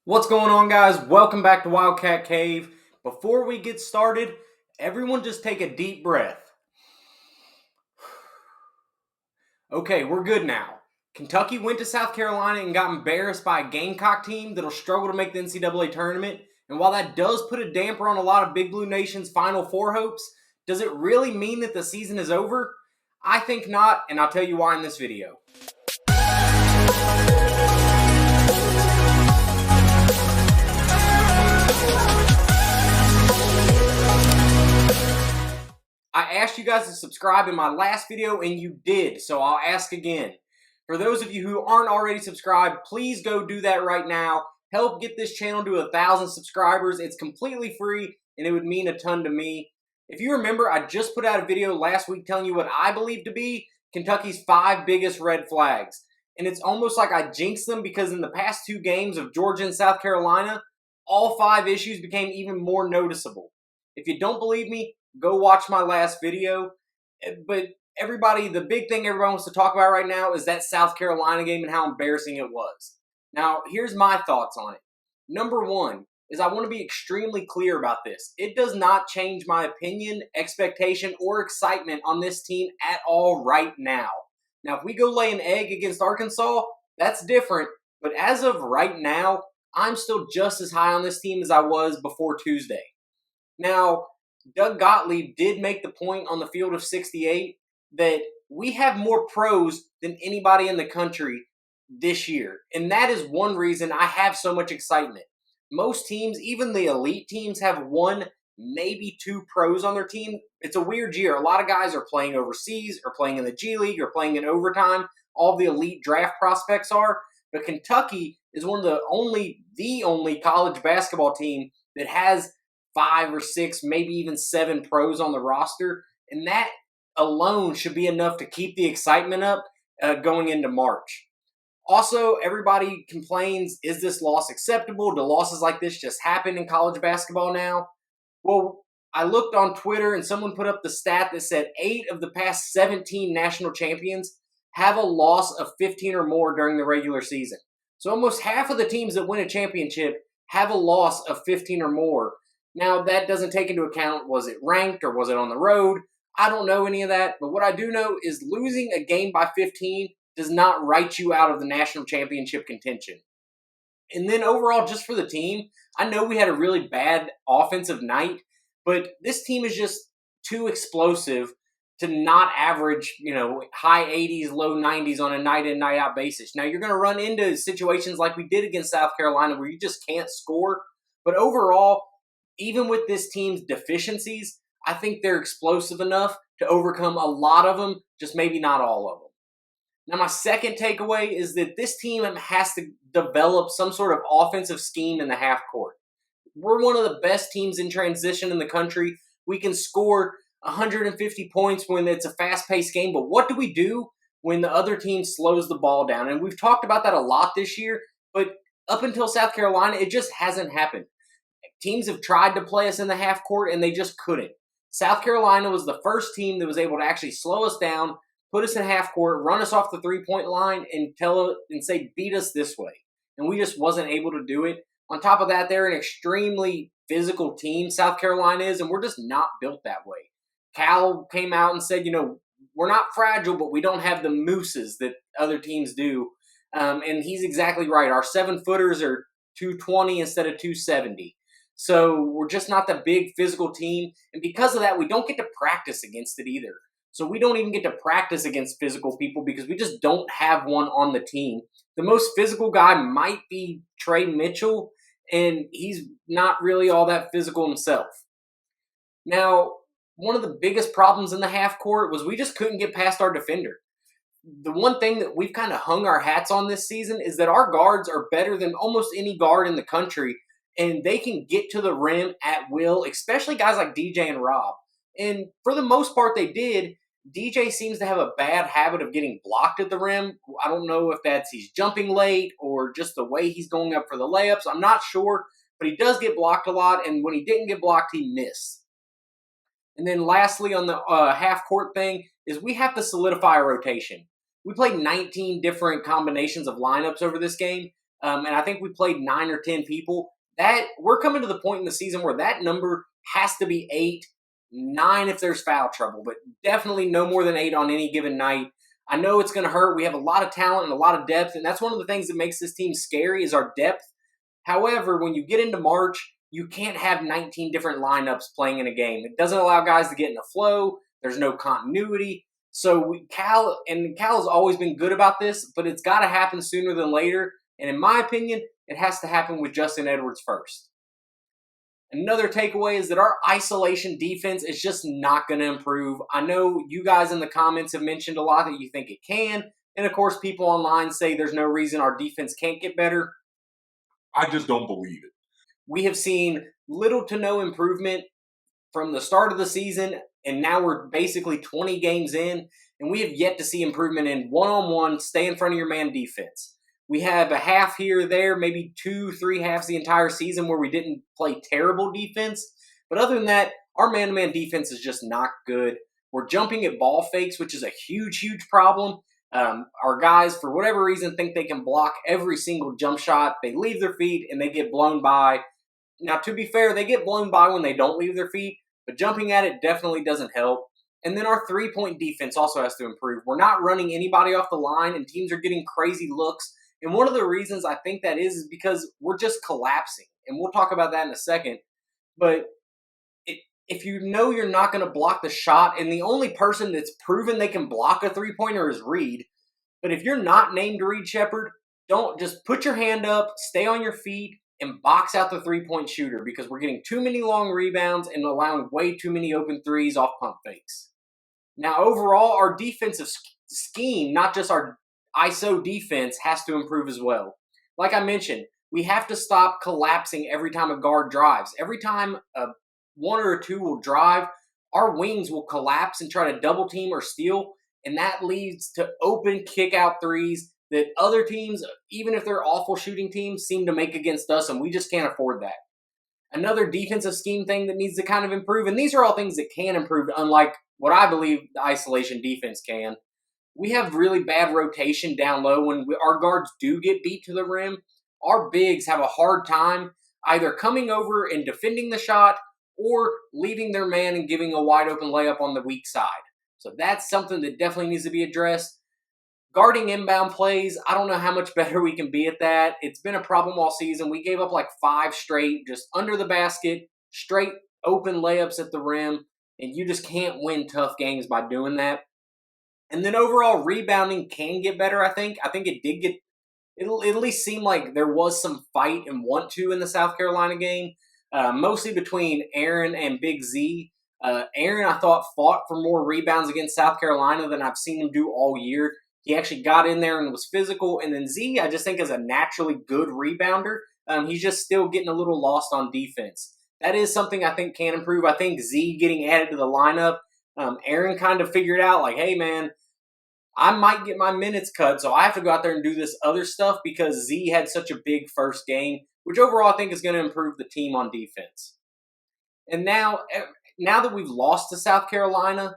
What's going on, guys? Welcome back to Wildcat Cave. Before we get started, everyone just take a deep breath. Okay, we're good now. Kentucky went to South Carolina and got embarrassed by a Gamecock team that'll struggle to make the NCAA tournament. And while that does put a damper on a lot of Big Blue Nation's Final Four hopes, does it really mean that the season is over? I think not, and I'll tell you why in this video. I asked you guys to subscribe in my last video and you did, so I'll ask again. For those of you who aren't already subscribed, please go do that right now. Help get this channel to 1,000 subscribers. It's completely free and it would mean a ton to me. If you remember, I just put out a video last week telling you what I believe to be Kentucky's 5 biggest red flags. And it's almost like I jinxed them because in the past 2 games of Georgia and South Carolina, all 5 issues became even more noticeable. If you don't believe me, go watch my last video. But everybody, the big thing everybody wants to talk about right now is that South Carolina game and how embarrassing it was. Now, here's my thoughts on it. Number 1 is I want to be extremely clear about this. It does not change my opinion, expectation, or excitement on this team at all right now. Now, if we go lay an egg against Arkansas, that's different. But as of right now, I'm still just as high on this team as I was before Tuesday. Now, Doug Gottlieb did make the point on the field of 68 that we have more pros than anybody in the country this year. And that is one reason I have so much excitement. Most teams, even the elite teams, have 1, maybe 2 pros on their team. It's a weird year. A lot of guys are playing overseas or playing in the G League or playing in overtime. All the elite draft prospects are. But Kentucky is one of the only college basketball team that has 5 or 6, maybe even 7 pros on the roster. And that alone should be enough to keep the excitement up going into March. Also, everybody complains, is this loss acceptable? Do losses like this just happen in college basketball now? Well, I looked on Twitter and someone put up the stat that said 8 of the past 17 national champions have a loss of 15 or more during the regular season. So almost half of the teams that win a championship have a loss of 15 or more. Now, that doesn't take into account, was it ranked or was it on the road? I don't know any of that, but what I do know is losing a game by 15 does not write you out of the national championship contention. And then overall, just for the team, I know we had a really bad offensive night, but this team is just too explosive to not average, high 80s, low 90s on a night-in, night-out basis. Now, you're going to run into situations like we did against South Carolina where you just can't score, but overall, even with this team's deficiencies, I think they're explosive enough to overcome a lot of them, just maybe not all of them. Now, my second takeaway is that this team has to develop some sort of offensive scheme in the half court. We're one of the best teams in transition in the country. We can score 150 points when it's a fast-paced game, but what do we do when the other team slows the ball down? And we've talked about that a lot this year, but up until South Carolina, it just hasn't happened. Teams have tried to play us in the half court, and they just couldn't. South Carolina was the first team that was able to actually slow us down, put us in half court, run us off the three-point line, and say, beat us this way. And we just wasn't able to do it. On top of that, they're an extremely physical team, South Carolina is, and we're just not built that way. Cal came out and said, we're not fragile, but we don't have the mooses that other teams do. And he's exactly right. Our 7-footers are 220 instead of 270. So we're just not the big physical team. And because of that, we don't get to practice against it either. So we don't even get to practice against physical people because we just don't have one on the team. The most physical guy might be Trey Mitchell, and he's not really all that physical himself. Now, one of the biggest problems in the half court was we just couldn't get past our defender. The one thing that we've kind of hung our hats on this season is that our guards are better than almost any guard in the country, and they can get to the rim at will, especially guys like DJ and Rob. And for the most part, they did. DJ seems to have a bad habit of getting blocked at the rim. I don't know if that's he's jumping late or just the way he's going up for the layups. I'm not sure, but he does get blocked a lot, and when he didn't get blocked, he missed. And then lastly on the half-court thing is we have to solidify a rotation. We played 19 different combinations of lineups over this game. and I think we played 9 or 10 people. That we're coming to the point in the season where that number has to be 8, 9 if there's foul trouble, but definitely no more than 8 on any given night. I know it's going to hurt. We have a lot of talent and a lot of depth, and that's one of the things that makes this team scary is our depth. However, when you get into March, you can't have 19 different lineups playing in a game. It doesn't allow guys to get in a flow. There's no continuity. So Cal has always been good about this, but it's got to happen sooner than later. And in my opinion, it has to happen with Justin Edwards first. Another takeaway is that our isolation defense is just not going to improve. I know you guys in the comments have mentioned a lot that you think it can. And of course, people online say there's no reason our defense can't get better. I just don't believe it. We have seen little to no improvement from the start of the season, and now we're basically 20 games in, and we have yet to see improvement in one-on-one, stay in front of your man defense. We have a half here or there, maybe 2-3 halves the entire season where we didn't play terrible defense. But other than that, our man-to-man defense is just not good. We're jumping at ball fakes, which is a huge, huge problem. Our guys, for whatever reason, think they can block every single jump shot. They leave their feet and they get blown by. Now, to be fair, they get blown by when they don't leave their feet, but jumping at it definitely doesn't help. And then our three-point defense also has to improve. We're not running anybody off the line, and teams are getting crazy looks. And one of the reasons I think that is because we're just collapsing. And we'll talk about that in a second. But if you know you're not going to block the shot, and the only person that's proven they can block a three-pointer is Reed. But if you're not named Reed Shepherd, don't just put your hand up, stay on your feet, and box out the three-point shooter because we're getting too many long rebounds and allowing way too many open threes off pump fakes. Now, overall, our defensive scheme, not just our ISO defense, has to improve as well. Like I mentioned, we have to stop collapsing every time a guard drives. Every time one or two will drive, our wings will collapse and try to double team or steal, and that leads to open kick-out threes that other teams, even if they're awful shooting teams, seem to make against us, and we just can't afford that. Another defensive scheme thing that needs to kind of improve, and these are all things that can improve, unlike what I believe the isolation defense can. We have really bad rotation down low. When our guards do get beat to the rim, our bigs have a hard time either coming over and defending the shot or leaving their man and giving a wide open layup on the weak side. So that's something that definitely needs to be addressed. Guarding inbound plays, I don't know how much better we can be at that. It's been a problem all season. We gave up like 5 straight, just under the basket, straight open layups at the rim, and you just can't win tough games by doing that. And then overall, rebounding can get better, I think. I think it did get, it at least seemed like there was some fight and want to in the South Carolina game, mostly between Aaron and Big Z. Aaron, I thought, fought for more rebounds against South Carolina than I've seen him do all year. He actually got in there and was physical. And then Z, I just think, is a naturally good rebounder. He's just still getting a little lost on defense. That is something I think can improve. I think Z getting added to the lineup, Aaron kind of figured out, like, hey, man, I might get my minutes cut, so I have to go out there and do this other stuff because Z had such a big first game, which overall I think is going to improve the team on defense. And now that we've lost to South Carolina,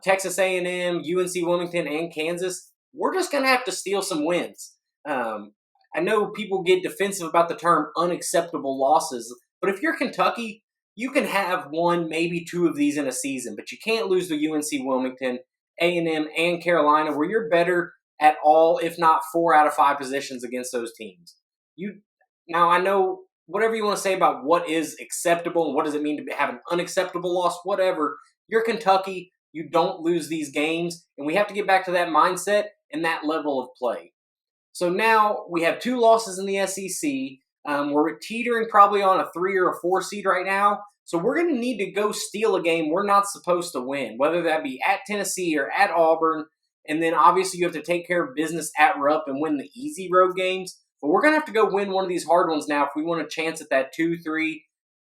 Texas A&M, UNC Wilmington, and Kansas, we're just going to have to steal some wins. I know people get defensive about the term unacceptable losses, but if you're Kentucky, you can have 1, maybe 2 of these in a season, but you can't lose to UNC Wilmington, A&M, and Carolina, where you're better at all, if not 4 out of 5 positions against those teams. Now, I know whatever you want to say about what is acceptable and what does it mean to have an unacceptable loss, whatever, you're Kentucky. You don't lose these games, and we have to get back to that mindset and that level of play. So now we have 2 losses in the SEC. We're teetering probably on a 3 or a 4 seed right now. So we're going to need to go steal a game we're not supposed to win, whether that be at Tennessee or at Auburn. And then obviously you have to take care of business at Rupp and win the easy road games. But we're going to have to go win one of these hard ones now if we want a chance at that 2-3,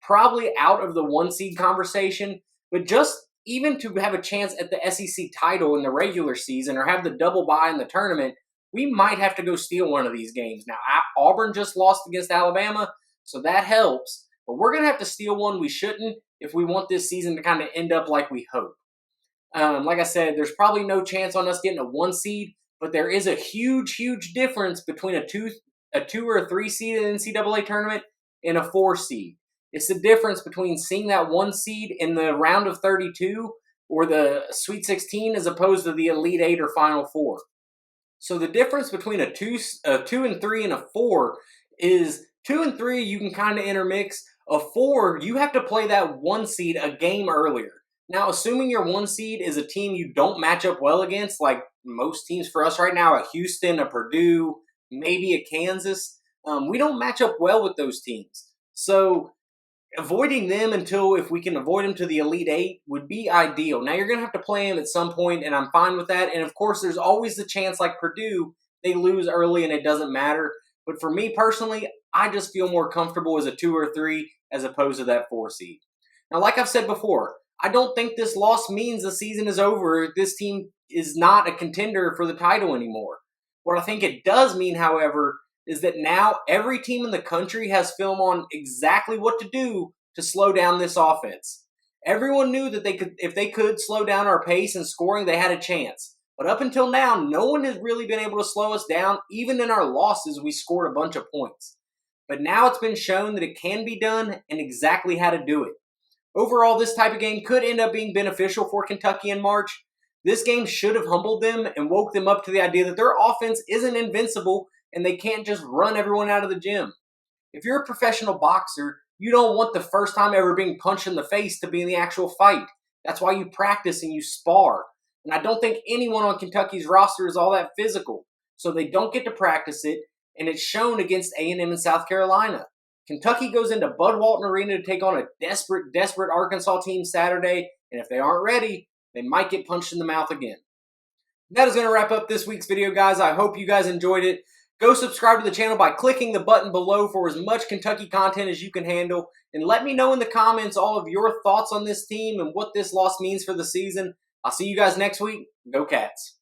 probably out of the 1 seed conversation. But just even to have a chance at the SEC title in the regular season or have the double bye in the tournament, we might have to go steal one of these games. Now, Auburn just lost against Alabama, so that helps. But we're going to have to steal one we shouldn't if we want this season to kind of end up like we hope. Like I said, there's probably no chance on us getting a 1 seed, but there is a huge, huge difference between a 2 a 2 or a 3 seed in the NCAA tournament and a 4 seed. It's the difference between seeing that 1 seed in the round of 32 or the Sweet 16 as opposed to the Elite 8 or Final 4. So the difference between a 2 and 3 and a 4 is 2 and 3 you can kind of intermix. A 4, you have to play that 1 seed a game earlier. Now, assuming your 1 seed is a team you don't match up well against, like most teams for us right now, a Houston, a Purdue, maybe a Kansas, we don't match up well with those teams. So avoiding them until if we can avoid them to the Elite 8 would be ideal. Now, you're going to have to play them at some point, and I'm fine with that. And, of course, there's always the chance, like Purdue, they lose early and it doesn't matter. But for me personally, I just feel more comfortable as a 2 or 3 as opposed to that 4 seed. Now, like I've said before, I don't think this loss means the season is over. This team is not a contender for the title anymore. What I think it does mean, however, is that now every team in the country has film on exactly what to do to slow down this offense. Everyone knew that if they could slow down our pace and scoring, they had a chance. But up until now, no one has really been able to slow us down. Even in our losses, we scored a bunch of points. But now it's been shown that it can be done and exactly how to do it. Overall, this type of game could end up being beneficial for Kentucky in March. This game should have humbled them and woke them up to the idea that their offense isn't invincible and they can't just run everyone out of the gym. If you're a professional boxer, you don't want the first time ever being punched in the face to be in the actual fight. That's why you practice and you spar. And I don't think anyone on Kentucky's roster is all that physical, so they don't get to practice it, and it's shown against A&M and South Carolina. Kentucky goes into Bud Walton Arena to take on a desperate Arkansas team Saturday, and if they aren't ready, they might get punched in the mouth again. That is going to wrap up this week's video, guys. I hope you guys enjoyed it. Go subscribe to the channel by clicking the button below for as much Kentucky content as you can handle, and let me know in the comments all of your thoughts on this team and what this loss means for the season. I'll see you guys next week. Go Cats.